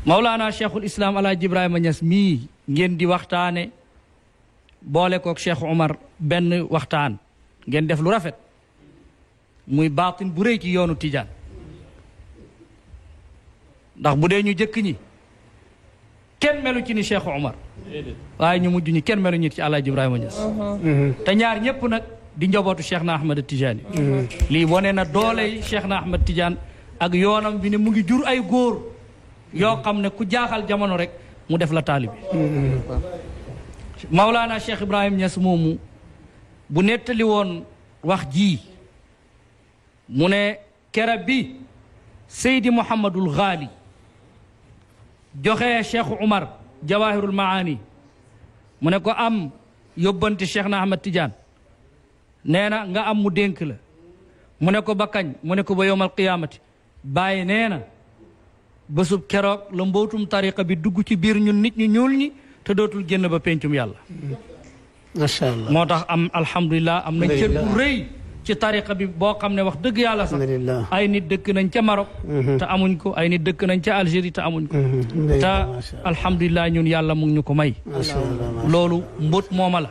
Mawlana Cheikhul Islam Alaaji Ibrahima Niass mii ngeen di waxtaane boole kook Cheikh Omar benn waxtaan ngeen def lu rafet muy baatin bu rëy ci yoonu Tijaan ndax bu dee ñu jëkk ñi kenn melu ci ni Cheikh Omar waaye ñu mujj ñi kenn melu ñi ci Alaaji Ibrahima Niass te ñaar ñëpp nag di njabootu Cheikh na Ahmad Tidiane lii wane na dooley Cheikh na Ahmad Tidiane ak yoonam bi ne mu ngi jur ay góor yoo xam ne ku jaaxal jamono rek mu def la taalibi Mawlana Cheikh Ibrahim Niass moomu bu nettali woon wax ji mu ne kera bi Seydi Mouhamadul Ghali joxe Cheikh Umar Jawahirul Maani mu ne ko am yóbbanti Cheikh na Ahmad Tidiane nee na nga am mu dénk la mu ne ko ba kañ mu ne ko ba yowmal qiyaamati bàyyi nee na bésub keroog la mbootum tariqa bi dugg ci biir ñun nit ñu ñuul ñi te dootul génn ba pencum yàlla macha allah moo tax am alhamdulilah am nañ cër bu rëy ci tariqa bi boo xam ne wax dëgg yàlla sax ay nit dëkk nañ ca Maroc te amuñ ko ay nit dëkk nañ ca Algérie te amuñ ko te alhamdulilah ñun yàlla mu ngi ñu ko may loolu mbóot mooma la